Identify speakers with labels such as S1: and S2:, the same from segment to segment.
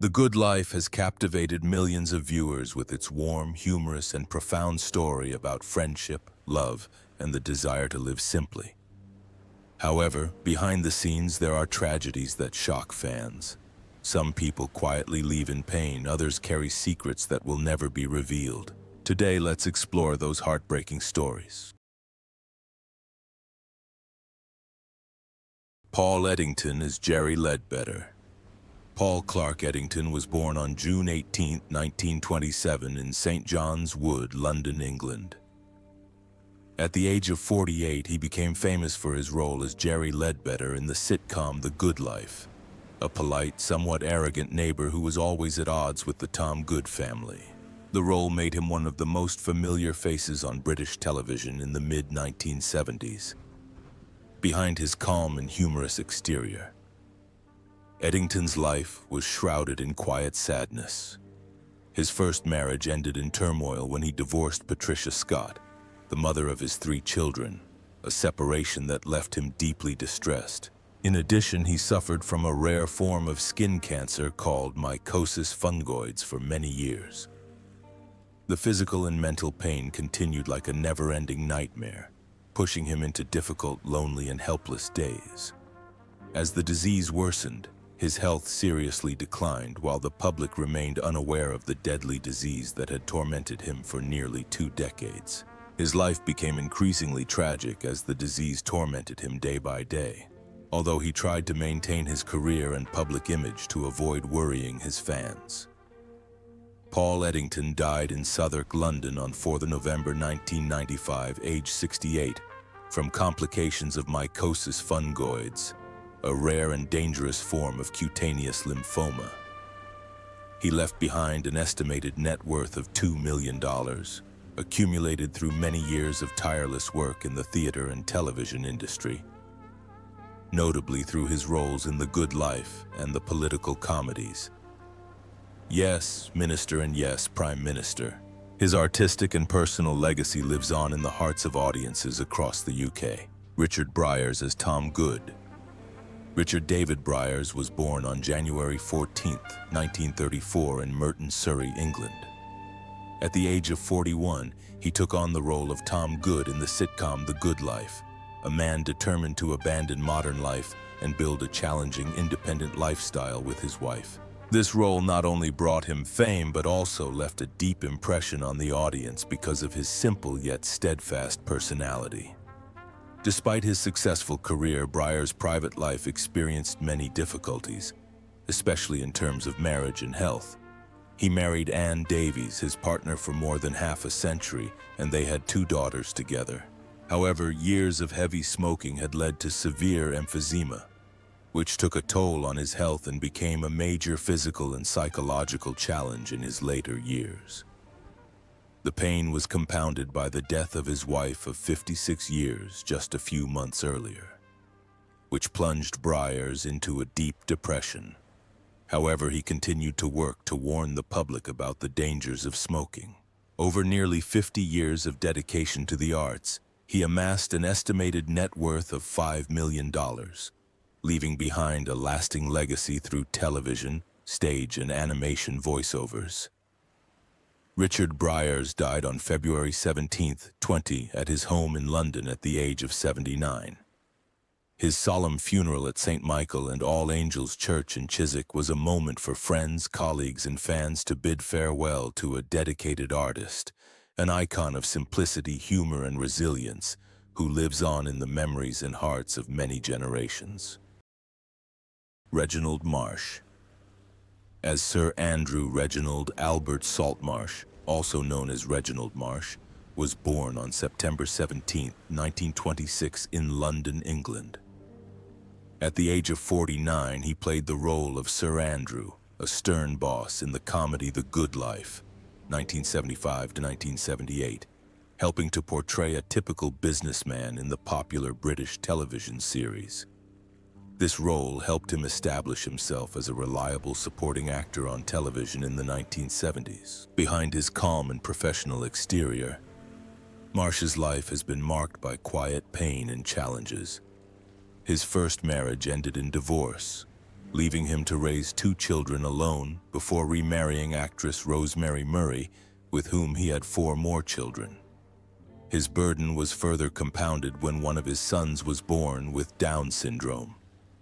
S1: The Good Life has captivated millions of viewers with its warm, humorous, and profound story about friendship, love, and the desire to live simply. However, behind the scenes there are tragedies that shock fans. Some people quietly leave in pain, others carry secrets that will never be revealed. Today, let's explore those heartbreaking stories. Paul Eddington is Jerry Ledbetter. Paul Clark Eddington was born on June 18, 1927 in St. John's Wood, London, England. At the age of 48, he became famous for his role as Jerry Ledbetter in the sitcom The Good Life, a polite, somewhat arrogant neighbor who was always at odds with the Tom Good family. The role made him one of the most familiar faces on British television in the mid-1970s. Behind his calm and humorous exterior, Eddington's life was shrouded in quiet sadness. His first marriage ended in turmoil when he divorced Patricia Scott, the mother of his 3 children, a separation that left him deeply distressed. In addition, he suffered from a rare form of skin cancer called mycosis fungoides for many years. The physical and mental pain continued like a never-ending nightmare, pushing him into difficult, lonely, and helpless days. As the disease worsened, his health seriously declined while the public remained unaware of the deadly disease that had tormented him for nearly 2 decades. His life became increasingly tragic as the disease tormented him day by day, although he tried to maintain his career and public image to avoid worrying his fans. Paul Eddington died in Southwark, London on 4 November 1995, age 68, from complications of mycosis fungoides, a rare and dangerous form of cutaneous lymphoma. He left behind an estimated net worth of $2 million, accumulated through many years of tireless work in the theater and television industry, notably through his roles in The Good Life and the political comedies Yes, Minister and Yes, Prime Minister. His artistic and personal legacy lives on in the hearts of audiences across the UK. Richard Briers as Tom Good. Richard David Briers was born on January 14, 1934 in Merton, Surrey, England. At the age of 41, he took on the role of Tom Good in the sitcom The Good Life, a man determined to abandon modern life and build a challenging, independent lifestyle with his wife. This role not only brought him fame but also left a deep impression on the audience because of his simple yet steadfast personality. Despite his successful career, Briers' private life experienced many difficulties, especially in terms of marriage and health. He married Anne Davies, his partner for more than half a century, and they had 2 daughters together. However, years of heavy smoking had led to severe emphysema, which took a toll on his health and became a major physical and psychological challenge in his later years. The pain was compounded by the death of his wife of 56 years just a few months earlier, which plunged Briers into a deep depression. However, he continued to work to warn the public about the dangers of smoking. Over nearly 50 years of dedication to the arts, he amassed an estimated net worth of $5 million, leaving behind a lasting legacy through television, stage, and animation voiceovers. Richard Briers died on February 17, 20, at his home in London at the age of 79. His solemn funeral at St. Michael and All Angels Church in Chiswick was a moment for friends, colleagues, and fans to bid farewell to a dedicated artist, an icon of simplicity, humor, and resilience, who lives on in the memories and hearts of many generations. Reginald Marsh. As Sir Andrew Reginald Albert Saltmarsh, also known as Reginald Marsh, was born on September 17, 1926 in London, England. At the age of 49, he played the role of Sir Andrew, a stern boss in the comedy The Good Life, 1975 to 1978, helping to portray a typical businessman in the popular British television series. This role helped him establish himself as a reliable supporting actor on television in the 1970s. Behind his calm and professional exterior, Marsh's life has been marked by quiet pain and challenges. His first marriage ended in divorce, leaving him to raise 2 children alone before remarrying actress Rosemary Murray, with whom he had 4 more children. His burden was further compounded when one of his sons was born with Down syndrome,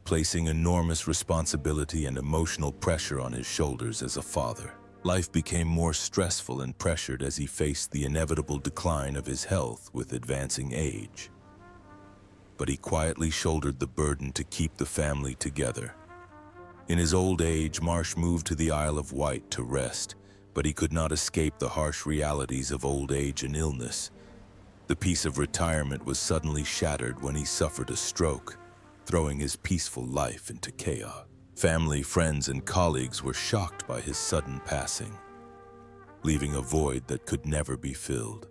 S1: placing enormous responsibility and emotional pressure on his shoulders as a father. Life became more stressful and pressured as he faced the inevitable decline of his health with advancing age. But he quietly shouldered the burden to keep the family together. In his old age, Marsh moved to the Isle of Wight to rest, but he could not escape the harsh realities of old age and illness. The peace of retirement was suddenly shattered when he suffered a stroke, throwing his peaceful life into chaos. Family, friends, and colleagues were shocked by his sudden passing, leaving a void that could never be filled.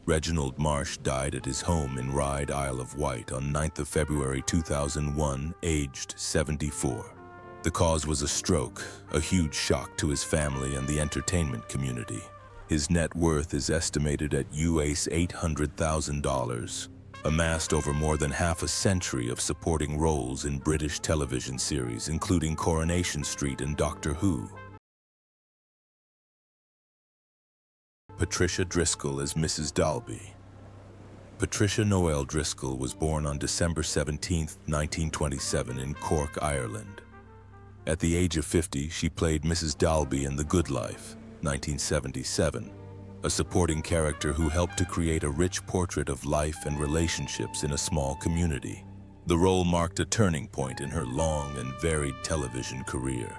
S1: Reginald Marsh died at his home in Ryde, Isle of Wight on 9th of February 2001, aged 74. The cause was a stroke, a huge shock to his family and the entertainment community. His net worth is estimated at US $800,000, amassed over more than half a century of supporting roles in British television series, including Coronation Street and Doctor Who. Patricia Driscoll as Mrs. Dalby. Patricia Noel Driscoll was born on December 17, 1927 in Cork, Ireland. At the age of 50, she played Mrs. Dalby in The Good Life, 1977, a supporting character who helped to create a rich portrait of life and relationships in a small community. The role marked a turning point in her long and varied television career.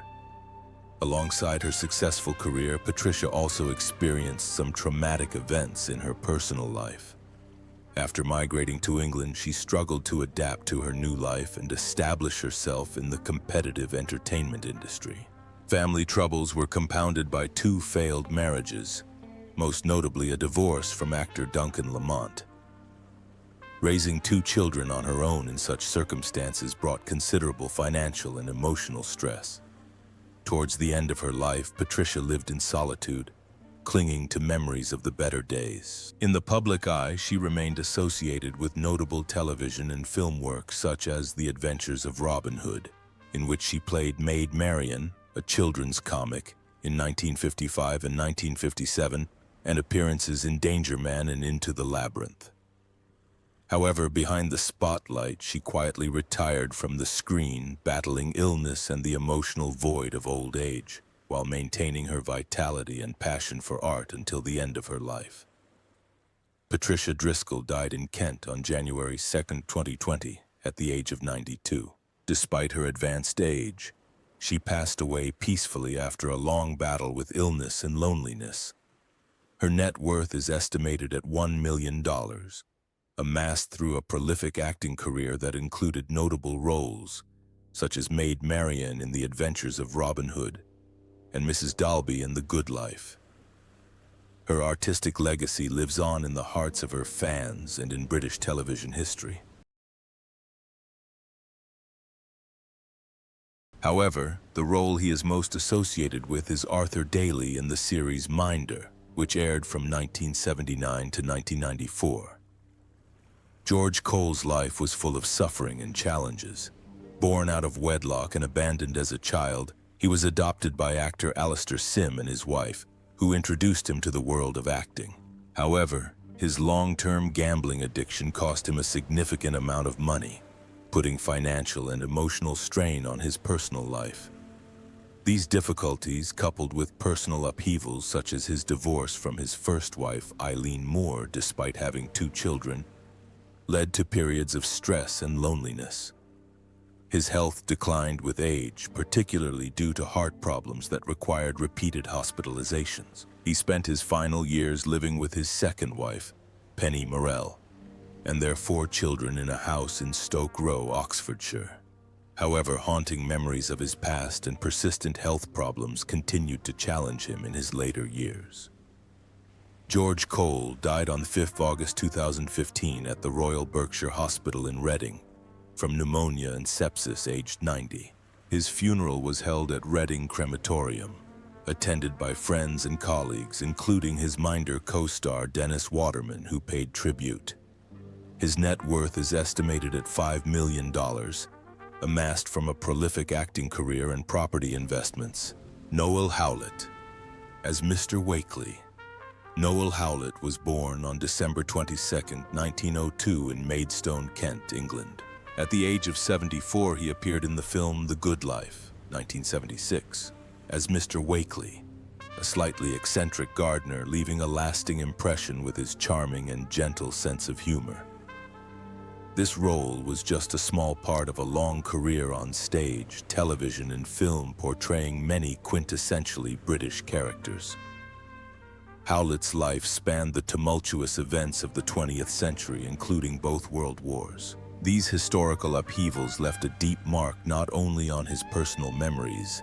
S1: Alongside her successful career, Patricia also experienced some traumatic events in her personal life. After migrating to England, she struggled to adapt to her new life and establish herself in the competitive entertainment industry. Family troubles were compounded by 2 failed marriages, most notably a divorce from actor Duncan Lamont. Raising 2 children on her own in such circumstances brought considerable financial and emotional stress. Towards the end of her life, Patricia lived in solitude, clinging to memories of the better days. In the public eye, she remained associated with notable television and film work such as The Adventures of Robin Hood, in which she played Maid Marian, a children's comic, in 1955 and 1957, and appearances in Danger Man and Into the Labyrinth. However, behind the spotlight, she quietly retired from the screen, battling illness and the emotional void of old age, while maintaining her vitality and passion for art until the end of her life. Patricia Driscoll died in Kent on January 2, 2020, at the age of 92. Despite her advanced age, she passed away peacefully after a long battle with illness and loneliness. Her net worth is estimated at $1 million, amassed through a prolific acting career that included notable roles, such as Maid Marian in The Adventures of Robin Hood and Mrs. Dalby in The Good Life. Her artistic legacy lives on in the hearts of her fans and in British television history. However, the role he is most associated with is Arthur Daly in the series Minder, which aired from 1979 to 1994. George Cole's life was full of suffering and challenges. Born out of wedlock and abandoned as a child, he was adopted by actor Alistair Sim and his wife, who introduced him to the world of acting. However, his long-term gambling addiction cost him a significant amount of money, putting financial and emotional strain on his personal life. These difficulties, coupled with personal upheavals such as his divorce from his first wife, Eileen Moore, despite having 2 children, led to periods of stress and loneliness. His health declined with age, particularly due to heart problems that required repeated hospitalizations. He spent his final years living with his second wife, Penny Morell, and their 4 children in a house in Stoke Row, Oxfordshire. However, haunting memories of his past and persistent health problems continued to challenge him in his later years. George Cole died on 5 August 2015 at the Royal Berkshire Hospital in Reading from pneumonia and sepsis, aged 90. His funeral was held at Reading Crematorium, attended by friends and colleagues, including his Minder co-star Dennis Waterman, who paid tribute. His net worth is estimated at $5 million, amassed from a prolific acting career and property investments. Noel Howlett. As Mr. Wakely. Noel Howlett was born on December 22, 1902 in Maidstone, Kent, England. At the age of 74, he appeared in the film The Good Life, 1976, as Mr. Wakely, a slightly eccentric gardener leaving a lasting impression with his charming and gentle sense of humor. This role was just a small part of a long career on stage, television, and film portraying many quintessentially British characters. Howlett's life spanned the tumultuous events of the 20th century, including both world wars. These historical upheavals left a deep mark not only on his personal memories,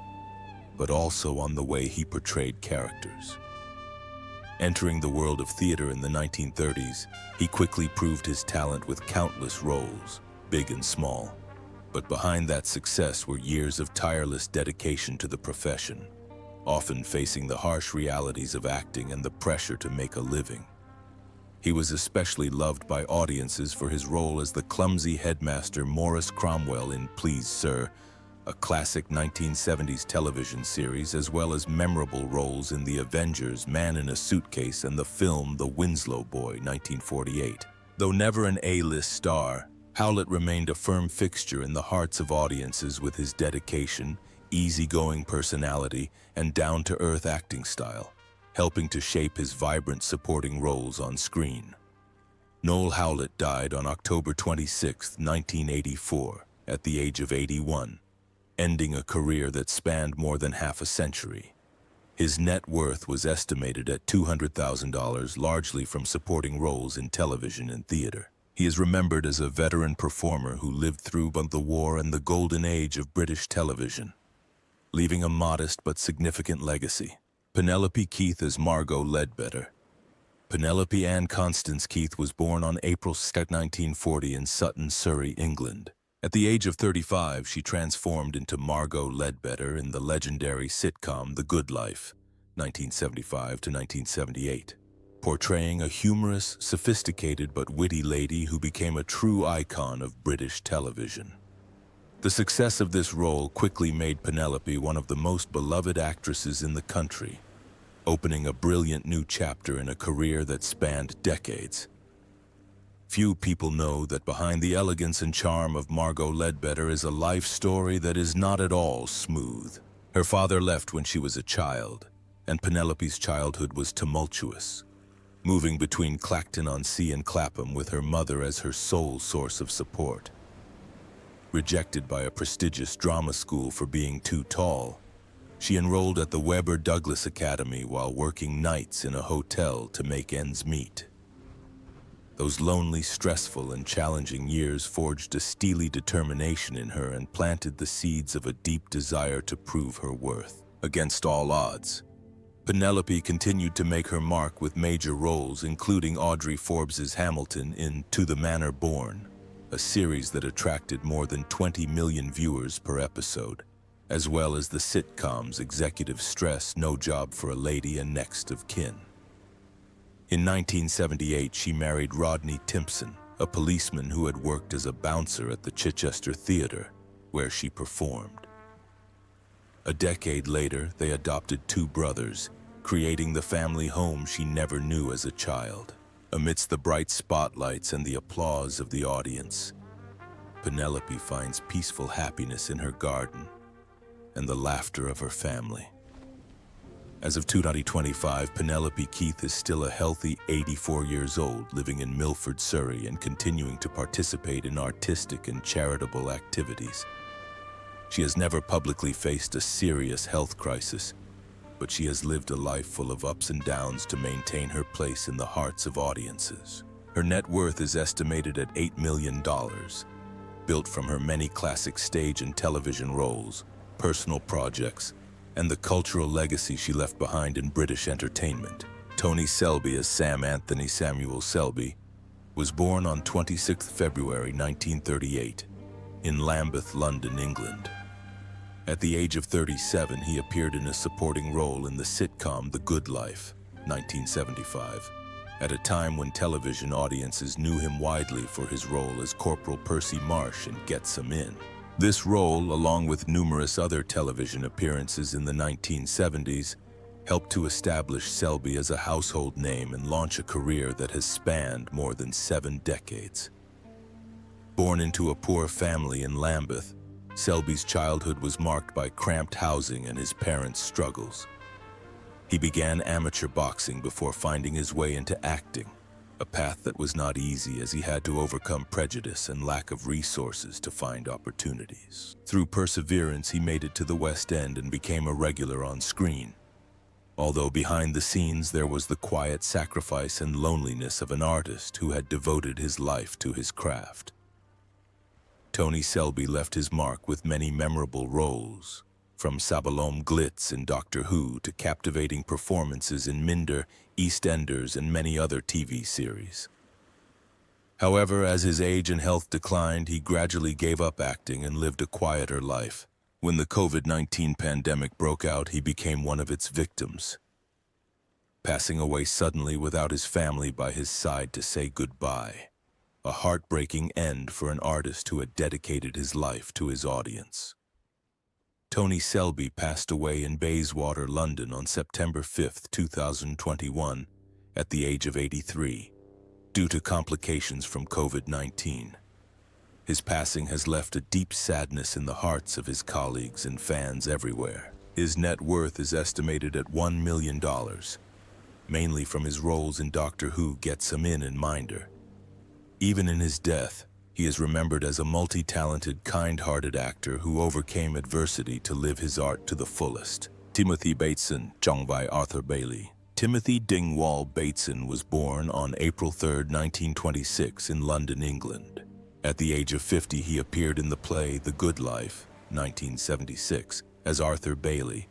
S1: but also on the way he portrayed characters. Entering the world of theater in the 1930s, he quickly proved his talent with countless roles, big and small. But behind that success were years of tireless dedication to the profession, often facing the harsh realities of acting and the pressure to make a living. He was especially loved by audiences for his role as the clumsy headmaster Maurice Cromwell in Please Sir, a classic 1970s television series, as well as memorable roles in The Avengers, Man in a Suitcase, and the film The Winslow Boy, 1948. Though never an A-list star, Howlett remained a firm fixture in the hearts of audiences with his dedication, easygoing personality, and down-to-earth acting style, helping to shape his vibrant supporting roles on screen. Noel Howlett died on October 26, 1984, at the age of 81, ending a career that spanned more than half a century. His net worth was estimated at $200,000, largely from supporting roles in television and theater. He is remembered as a veteran performer who lived through both the war and the golden age of British television, leaving a modest but significant legacy. Penelope Keith as Margot Leadbetter. Penelope Ann Constance Keith was born on April 2, 1940 in Sutton, Surrey, England. At the age of 35, she transformed into Margot Leadbetter in the legendary sitcom The Good Life, 1975 to 1978, portraying a humorous, sophisticated but witty lady who became a true icon of British television. The success of this role quickly made Penelope one of the most beloved actresses in the country, opening a brilliant new chapter in a career that spanned decades. Few people know that behind the elegance and charm of Margot Leadbetter is a life story that is not at all smooth. Her father left when she was a child, and Penelope's childhood was tumultuous, moving between Clacton-on-Sea and Clapham with her mother as her sole source of support. Rejected by a prestigious drama school for being too tall, she enrolled at the Webber Douglas Academy while working nights in a hotel to make ends meet. Those lonely, stressful, and challenging years forged a steely determination in her and planted the seeds of a deep desire to prove her worth. Against all odds, Penelope continued to make her mark with major roles, including Audrey Forbes's Hamilton in To the Manor Born, a series that attracted more than 20 million viewers per episode, as well as the sitcoms Executive Stress, No Job for a Lady, and Next of Kin. In 1978, she married Rodney Timpson, a policeman who had worked as a bouncer at the Chichester Theatre, where she performed. A decade later, they adopted 2 brothers, creating the family home she never knew as a child. Amidst the bright spotlights and the applause of the audience, Penelope finds peaceful happiness in her garden and the laughter of her family. As of 2025, Penelope Keith is still a healthy 84 years old, living in Milford, Surrey, and continuing to participate in artistic and charitable activities. She has never publicly faced a serious health crisis, but she has lived a life full of ups and downs to maintain her place in the hearts of audiences. Her net worth is estimated at $8 million, built from her many classic stage and television roles, personal projects, and the cultural legacy she left behind in British entertainment. Tony Selby as Sam Anthony Samuel Selby was born on 26 February 1938 in Lambeth, London, England. At the age of 37, he appeared in a supporting role in the sitcom The Good Life, 1975, at a time when television audiences knew him widely for his role as Corporal Percy Marsh in Get Some In. This role, along with numerous other television appearances in the 1970s, helped to establish Selby as a household name and launch a career that has spanned more than 7 decades. Born into a poor family in Lambeth, Selby's childhood was marked by cramped housing and his parents' struggles. He began amateur boxing before finding his way into acting, a path that was not easy as he had to overcome prejudice and lack of resources to find opportunities. Through perseverance, he made it to the West End and became a regular on screen. Although behind the scenes there was the quiet sacrifice and loneliness of an artist who had devoted his life to his craft. Tony Selby left his mark with many memorable roles, from Sabalom Glitz in Doctor Who to captivating performances in Minder, EastEnders, and many other TV series. However, as his age and health declined, he gradually gave up acting and lived a quieter life. When the COVID-19 pandemic broke out, he became one of its victims, passing away suddenly without his family by his side to say goodbye. A heartbreaking end for an artist who had dedicated his life to his audience. Tony Selby passed away in Bayswater, London on September 5, 2021, at the age of 83, due to complications from COVID-19. His passing has left a deep sadness in the hearts of his colleagues and fans everywhere. His net worth is estimated at $1 million, mainly from his roles in Doctor Who, Get Some In, and Minder. Even in his death, he is remembered as a multi-talented, kind-hearted actor who overcame adversity to live his art to the fullest. Timothy Bateson, Jongvai Arthur Bailey. Timothy Dingwall Bateson was born on April 3, 1926 in London, England. At the age of 50, he appeared in the play The Good Life, 1976, as Arthur Bailey,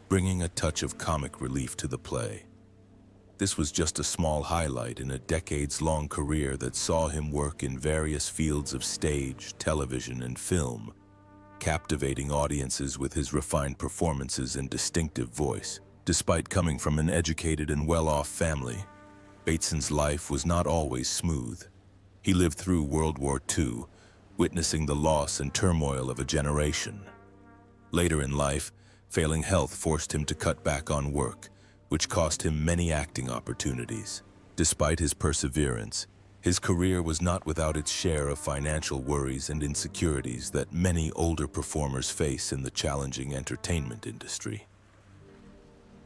S1: bringing a touch of comic relief to the play. This was just a small highlight in a decades-long career that saw him work in various fields of stage, television, and film, captivating audiences with his refined performances and distinctive voice. Despite coming from an educated and well-off family, Bateson's life was not always smooth. He lived through World War II, witnessing the loss and turmoil of a generation. Later in life, failing health forced him to cut back on work, which cost him many acting opportunities. Despite his perseverance, his career was not without its share of financial worries and insecurities that many older performers face in the challenging entertainment industry.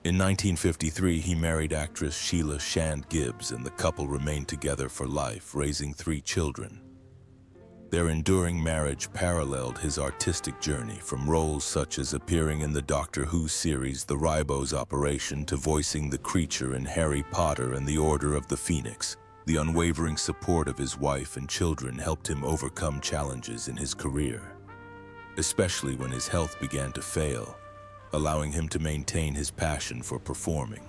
S1: In 1953, he married actress Sheila Shand Gibbs, and the couple remained together for life, raising 3 children. Their enduring marriage paralleled his artistic journey, from roles such as appearing in the Doctor Who series The Ribose Operation to voicing the creature in Harry Potter and the Order of the Phoenix. The unwavering support of his wife and children helped him overcome challenges in his career, especially when his health began to fail, allowing him to maintain his passion for performing.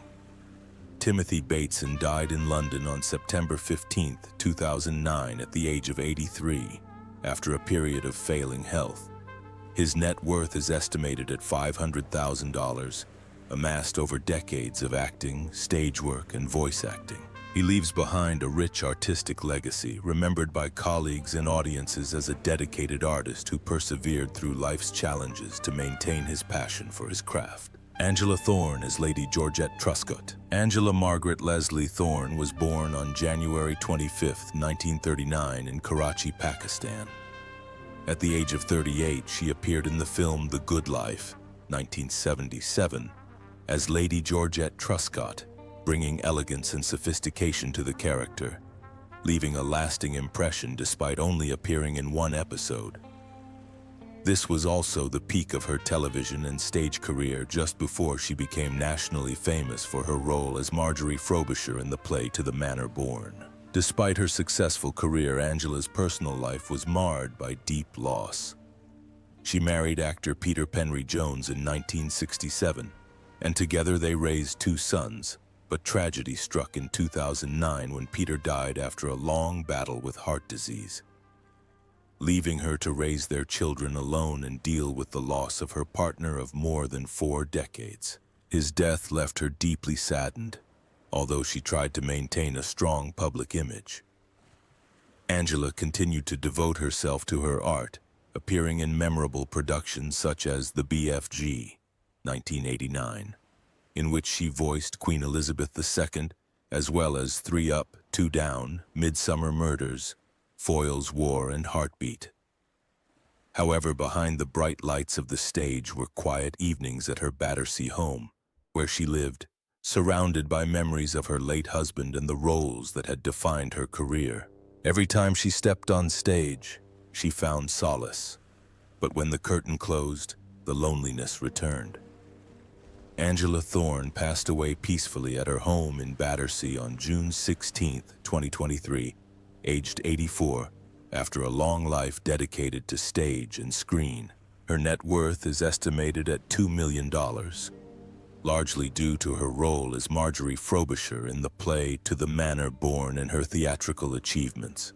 S1: Timothy Bateson died in London on September 15, 2009, at the age of 83. After a period of failing health. His net worth is estimated at $500,000, amassed over decades of acting, stage work, and voice acting. He leaves behind a rich artistic legacy, remembered by colleagues and audiences as a dedicated artist who persevered through life's challenges to maintain his passion for his craft. Angela Thorne is Lady Georgette Truscott. Angela Margaret Leslie Thorne was born on January 25, 1939 in Karachi, Pakistan. At the age of 38, she appeared in the film The Good Life, 1977, as Lady Georgette Truscott, bringing elegance and sophistication to the character, leaving a lasting impression despite only appearing in 1 episode. This was also the peak of her television and stage career, just before she became nationally famous for her role as Marjorie Frobisher in the play To the Manor Born. Despite her successful career, Angela's personal life was marred by deep loss. She married actor Peter Penry Jones in 1967, and together they raised 2 sons, but tragedy struck in 2009 when Peter died after a long battle with heart disease, leaving her to raise their children alone and deal with the loss of her partner of more than 4 decades. His death left her deeply saddened, although she tried to maintain a strong public image. Angela continued to devote herself to her art, appearing in memorable productions such as The BFG, 1989, in which she voiced Queen Elizabeth II, as well as Three Up, Two Down, Midsummer Murders, Foyle's War, and Heartbeat. However, behind the bright lights of the stage were quiet evenings at her Battersea home, where she lived, surrounded by memories of her late husband and the roles that had defined her career. Every time she stepped on stage, she found solace. But when the curtain closed, the loneliness returned. Angela Thorne passed away peacefully at her home in Battersea on June 16, 2023, aged 84, after a long life dedicated to stage and screen. Her net worth is estimated at $2 million, largely due to her role as Marjorie Frobisher in the play To the Manor Born and her theatrical achievements.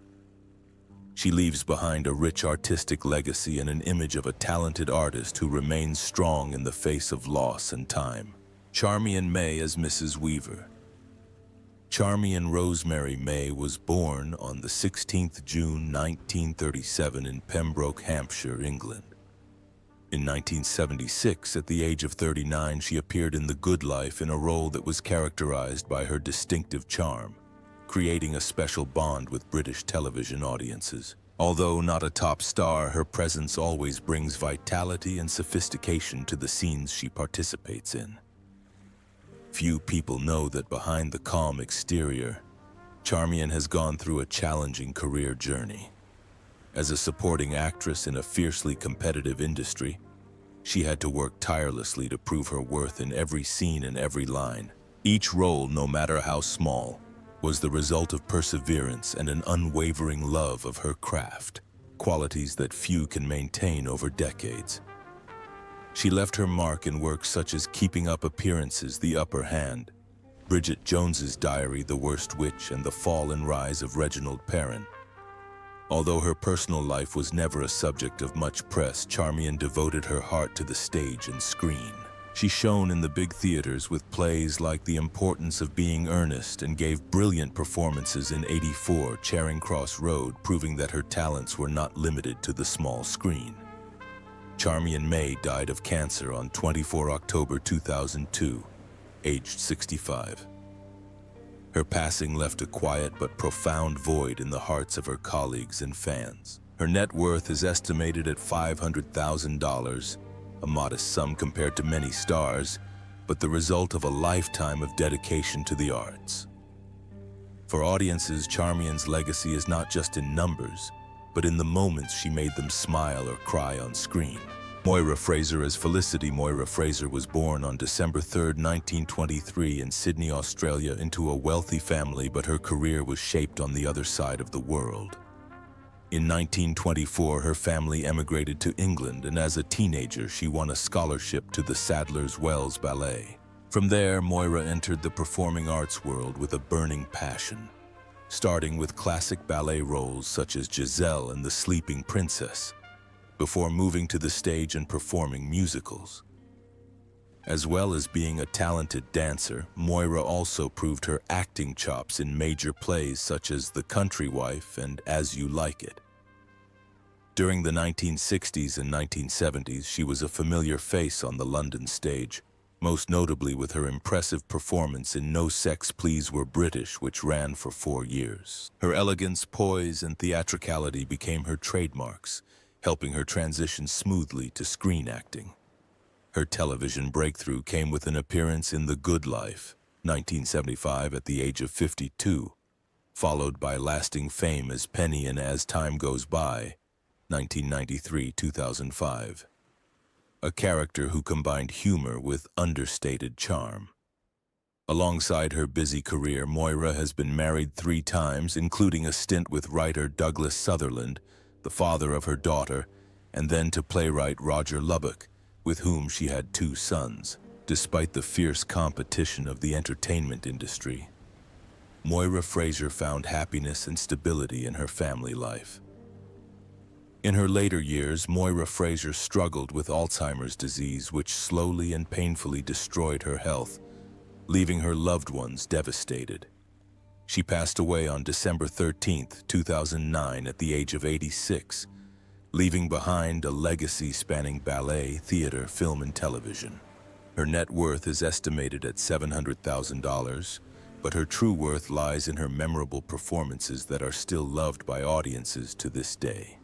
S1: She leaves behind a rich artistic legacy and an image of a talented artist who remains strong in the face of loss and time. Charmian May as Mrs. Weaver. Charmian Rosemary May was born on the 16th June 1937 in Pembroke, Hampshire, England. In 1976, at the age of 39, she appeared in The Good Life in a role that was characterized by her distinctive charm, creating a special bond with British television audiences. Although not a top star, her presence always brings vitality and sophistication to the scenes she participates in. Few people know that behind the calm exterior, Charmian has gone through a challenging career journey. As a supporting actress in a fiercely competitive industry, she had to work tirelessly to prove her worth in every scene and every line. Each role, no matter how small, was the result of perseverance and an unwavering love of her craft, qualities that few can maintain over decades. She left her mark in works such as Keeping Up Appearances, The Upper Hand, Bridget Jones's Diary, The Worst Witch, and The Fall and Rise of Reginald Perrin. Although her personal life was never a subject of much press, Charmian devoted her heart to the stage and screen. She shone in the big theaters with plays like The Importance of Being Earnest and gave brilliant performances in '84 Charing Cross Road, proving that her talents were not limited to the small screen. Charmian May died of cancer on 24 October 2002, aged 65. Her passing left a quiet but profound void in the hearts of her colleagues and fans. Her net worth is estimated at $500,000, a modest sum compared to many stars, but the result of a lifetime of dedication to the arts. For audiences, Charmian's legacy is not just in numbers, but in the moments she made them smile or cry on screen. Moira Fraser as Felicity. Moira Fraser was born on December 3, 1923 in Sydney, Australia, into a wealthy family, but her career was shaped on the other side of the world. In 1924, her family emigrated to England, and as a teenager, she won a scholarship to the Sadler's Wells Ballet. From there, Moira entered the performing arts world with a burning passion, starting with classic ballet roles such as Giselle and The Sleeping Princess, before moving to the stage and performing musicals. As well as being a talented dancer, Moira also proved her acting chops in major plays such as The Country Wife and As You Like It. During the 1960s and 1970s, she was a familiar face on the London stage, most notably with her impressive performance in No Sex, Please We're British, which ran for 4 years. Her elegance, poise, and theatricality became her trademarks, helping her transition smoothly to screen acting. Her television breakthrough came with an appearance in The Good Life, 1975 at the age of 52, followed by lasting fame as Penny in As Time Goes By, 1993-2005. A character who combined humor with understated charm. Alongside her busy career, Moira has been married 3 times, including a stint with writer Douglas Sutherland, the father of her daughter, and then to playwright Roger Lubbock, with whom she had 2 sons. Despite the fierce competition of the entertainment industry, Moira Fraser found happiness and stability in her family life. In her later years, Moira Fraser struggled with Alzheimer's disease, which slowly and painfully destroyed her health, leaving her loved ones devastated. She passed away on December 13, 2009 at the age of 86, leaving behind a legacy spanning ballet, theater, film, and television. Her net worth is estimated at $700,000, but her true worth lies in her memorable performances that are still loved by audiences to this day.